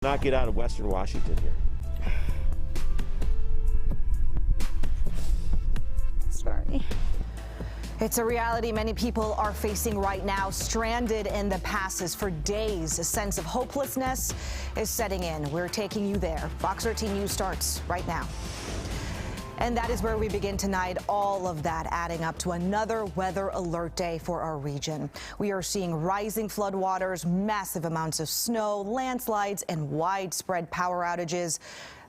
Not get out of Western Washington here. Sorry. It's a reality many people are facing right now, stranded in the passes for days. A sense of hopelessness is setting in. We're taking you there. Fox 13 News starts right now. And that is where we begin tonight, all of that adding up to another weather alert day for our region. We are seeing rising floodwaters, massive amounts of snow, landslides, and widespread power outages.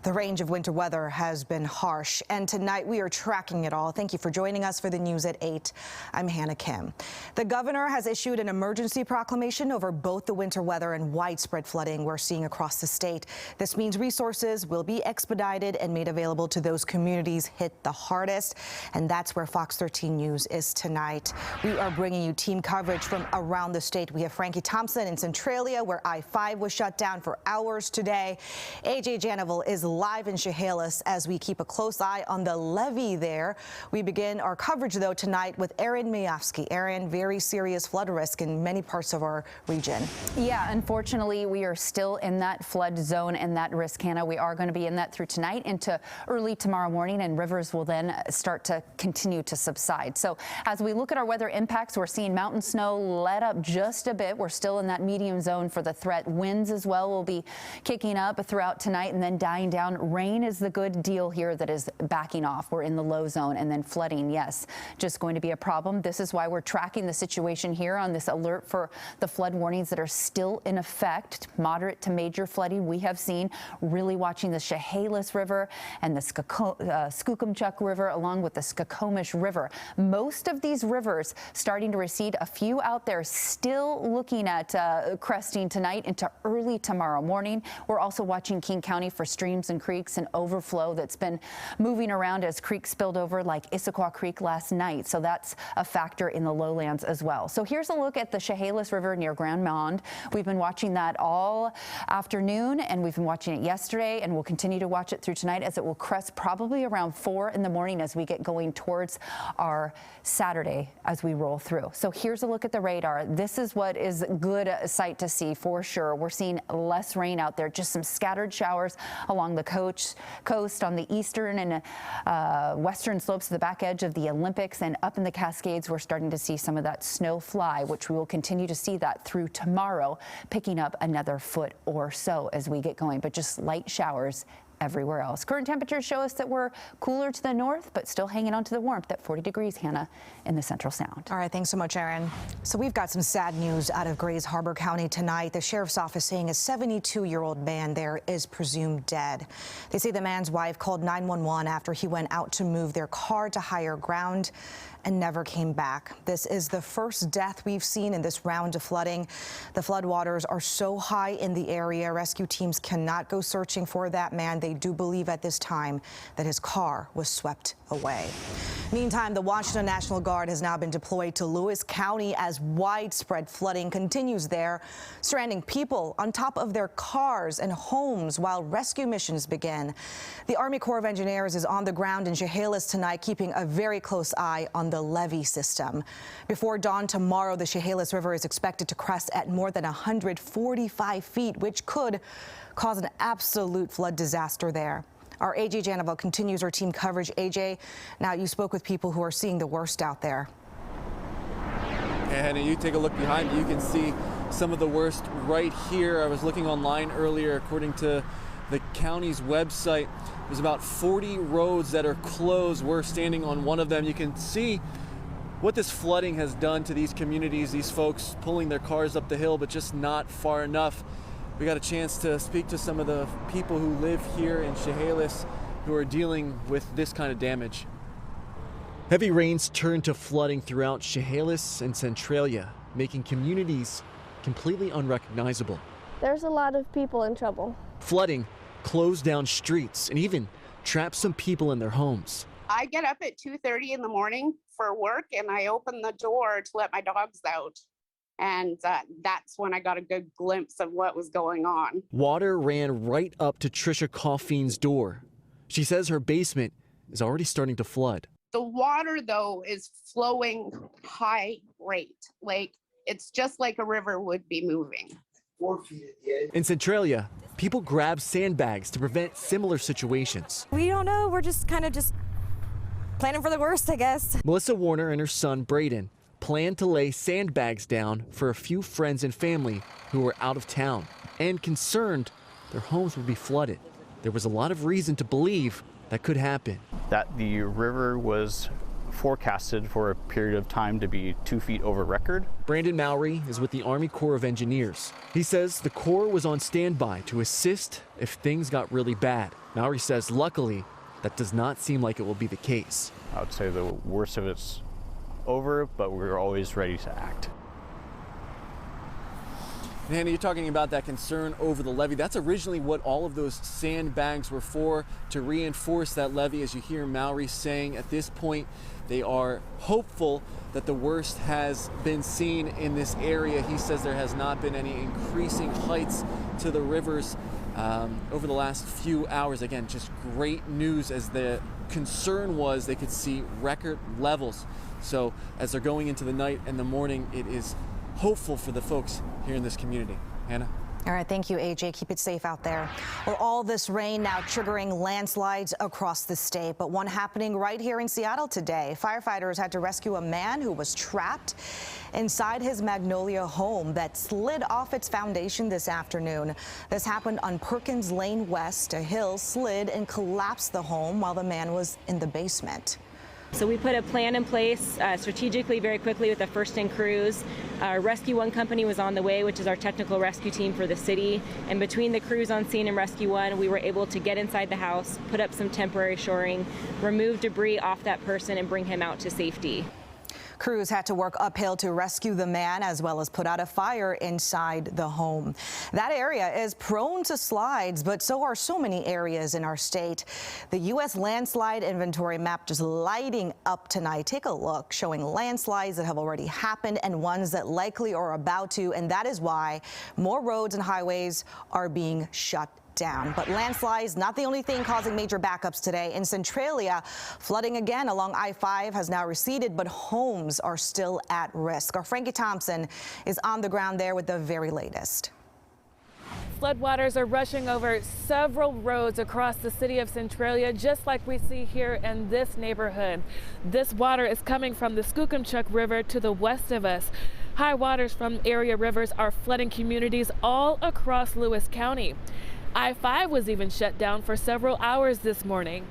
The range of winter weather has been harsh, and tonight we are tracking it all. Thank you for joining us for the news at 8. I'm Hannah Kim. The governor has issued an emergency proclamation over both the winter weather and widespread flooding we're seeing across the state. This means resources will be expedited and made available to those communities hit the hardest, and that's where Fox 13 News is tonight. We are bringing you team coverage from around the state. We have Frankie Thompson in Centralia, where I-5 was shut down for hours today. AJ Janival is live in Chehalis as we keep a close eye on the levee there. We begin our coverage, though, tonight with Erin Mayovsky. Erin, very serious flood risk in many parts of our region. Yeah, unfortunately, we are still in that flood zone and that risk, Hannah. We are going to be in that through tonight into early tomorrow morning, and rivers will then start to continue to subside. So as we look at our weather impacts, we're seeing mountain snow let up just a bit. We're still in that medium zone for the threat. Winds as well will be kicking up throughout tonight and then dying down. Rain is the good deal here that is backing off. We're in the low zone, and then flooding, yes, just going to be a problem. This is why we're tracking the situation here on this alert for the flood warnings that are still in effect. Moderate to major flooding we have seen, really watching the Chehalis River and the Skookumchuck River along with the Skokomish River. Most of these rivers starting to recede. A few out there still looking at cresting tonight into early tomorrow morning. We're also watching King County for streams and creeks and overflow that's been moving around as creeks spilled over like Issaquah Creek last night. So that's a factor in the lowlands as well. So here's a look at the Chehalis River near Grand Mound. We've been watching that all afternoon, and we've been watching it yesterday, and we'll continue to watch it through tonight as it will crest probably around 4 in the morning as we get going towards our Saturday as we roll through. So here's a look at the radar. This is what is good sight to see for sure. We're seeing less rain out there, just some scattered showers along the coast on the eastern and western slopes of the back edge of the Olympics, and up in the Cascades we're starting to see some of that snow fly, which we will continue to see that through tomorrow, picking up another foot or so as we get going, but just light showers everywhere else. Current temperatures show us that we're cooler to the north, but still hanging on to the warmth at 40 degrees, Hannah, in the Central Sound. All right, thanks so much, Erin. So we've got some sad news out of Grays Harbor County tonight. The sheriff's office saying a 72-year-old man there is presumed dead. They say the man's wife called 911 after he went out to move their car to higher ground and never came back. This is the first death we've seen in this round of flooding. The floodwaters are so high in the area, rescue teams cannot go searching for that man. They do believe at this time that his car was swept away. Meantime, the Washington National Guard has now been deployed to Lewis County as widespread flooding continues there, stranding people on top of their cars and homes while rescue missions begin. The Army Corps of Engineers is on the ground in Chehalis tonight, keeping a very close eye on the levee system. Before dawn tomorrow, the Chehalis River is expected to crest at more than 145 feet, which could cause an absolute flood disaster there. Our AJ Janival continues her team coverage. AJ, now you spoke with people who are seeing the worst out there. And you take a look behind me, you can see some of the worst right here. I was looking online earlier, according to the county's website, there's about 40 roads that are closed. We're standing on one of them. You can see what this flooding has done to these communities, these folks pulling their cars up the hill, but just not far enough. We got a chance to speak to some of the people who live here in Chehalis who are dealing with this kind of damage. Heavy rains turned to flooding throughout Chehalis and Centralia, making communities completely unrecognizable. There's a lot of people in trouble. Flooding closed down streets and even trapped some people in their homes. I get up at 2:30 in the morning for work, and I open the door to let my dogs out. And that's when I got a good glimpse of what was going on. Water ran right up to Trisha Coughing's door. She says her basement is already starting to flood. The water, though, is flowing high rate. Like, it's just like a river would be moving. 4 feet at the edge. In Centralia, people grab sandbags to prevent similar situations. We don't know. We're just kind of planning for the worst, I guess. Melissa Warner and her son Braden planned to lay sandbags down for a few friends and family who were out of town and concerned their homes would be flooded. There was a lot of reason to believe that could happen. That the river was forecasted for a period of time to be 2 feet over record. Brandon Mowry is with the Army Corps of Engineers. He says the Corps was on standby to assist if things got really bad. Mowry says luckily that does not seem like it will be the case. I would say the worst of it's over, but we're always ready to act. Hannah, you're talking about that concern over the levee. That's originally what all of those sandbags were for, to reinforce that levee. As you hear Mowry saying, at this point, they are hopeful that the worst has been seen in this area. He says there has not been any increasing heights to the rivers over the last few hours. Again, just great news, as the concern was they could see record levels. So as they're going into the night and the morning, it is hopeful for the folks here in this community. Hannah? All right, thank you, AJ. Keep it safe out there. Well, all this rain now triggering landslides across the state, but one happening right here in Seattle today. Firefighters had to rescue a man who was trapped inside his Magnolia home that slid off its foundation this afternoon. This happened on Perkins Lane West. A hill slid and collapsed the home while the man was in the basement. So we put a plan in place strategically, very quickly, with the first-in crews. Our Rescue 1 company was on the way, which is our technical rescue team for the city. And between the crews on scene and Rescue 1, we were able to get inside the house, put up some temporary shoring, remove debris off that person, and bring him out to safety. Crews had to work uphill to rescue the man, as well as put out a fire inside the home. That area is prone to slides, but so are so many areas in our state. The U.S. landslide inventory map just lighting up tonight. Take a look, showing landslides that have already happened and ones that likely are about to, and that is why more roads and highways are being shut down. But landslides not the only thing causing major backups today. In Centralia, flooding again along I-5 has now receded, but homes are still at risk. Our Frankie Thompson is on the ground there with the very latest. Floodwaters are rushing over several roads across the city of Centralia, just like we see here in this neighborhood. This water is coming from the Skookumchuck River to the west of us. High waters from area rivers are flooding communities all across Lewis County. I-5 was even shut down for several hours this morning.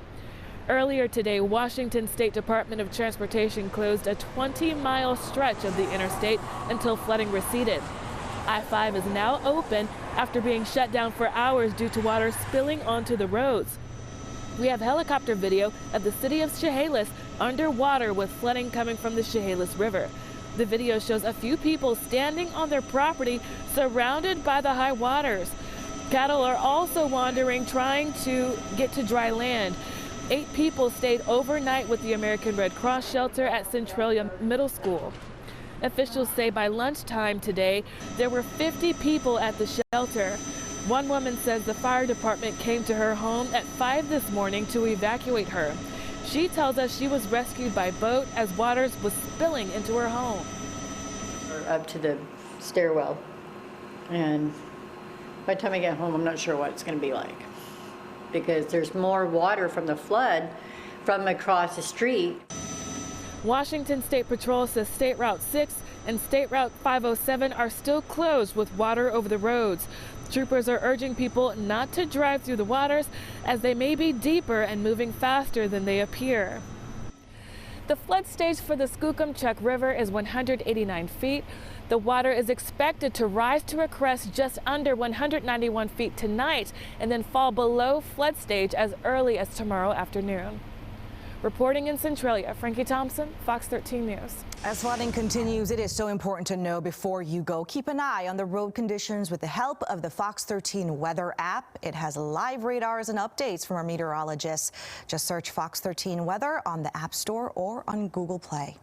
Earlier today, Washington State Department of Transportation closed a 20-mile stretch of the interstate until flooding receded. I-5 is now open after being shut down for hours due to water spilling onto the roads. We have helicopter video of the city of Chehalis underwater with flooding coming from the Chehalis River. The video shows a few people standing on their property surrounded by the high waters. Cattle are also wandering, trying to get to dry land. 8 people stayed overnight with the American Red Cross shelter at Centralia Middle School. Officials say by lunchtime today, there were 50 people at the shelter. One woman says the fire department came to her home at 5 this morning to evacuate her. She tells us she was rescued by boat as waters was spilling into her home. Up to the stairwell, and by the time I get home, I'm not sure what it's going to be like, because there's more water from the flood from across the street. Washington State Patrol says State Route 6 and State Route 507 are still closed with water over the roads. Troopers are urging people not to drive through the waters, as they may be deeper and moving faster than they appear. The flood stage for the Skookumchuck River is 189 feet. The water is expected to rise to a crest just under 191 feet tonight and then fall below flood stage as early as tomorrow afternoon. Reporting in Centralia, Frankie Thompson, Fox 13 News. As flooding continues, it is so important to know before you go. Keep an eye on the road conditions with the help of the Fox 13 weather app. It has live radars and updates from our meteorologists. Just search Fox 13 weather on the App Store or on Google Play.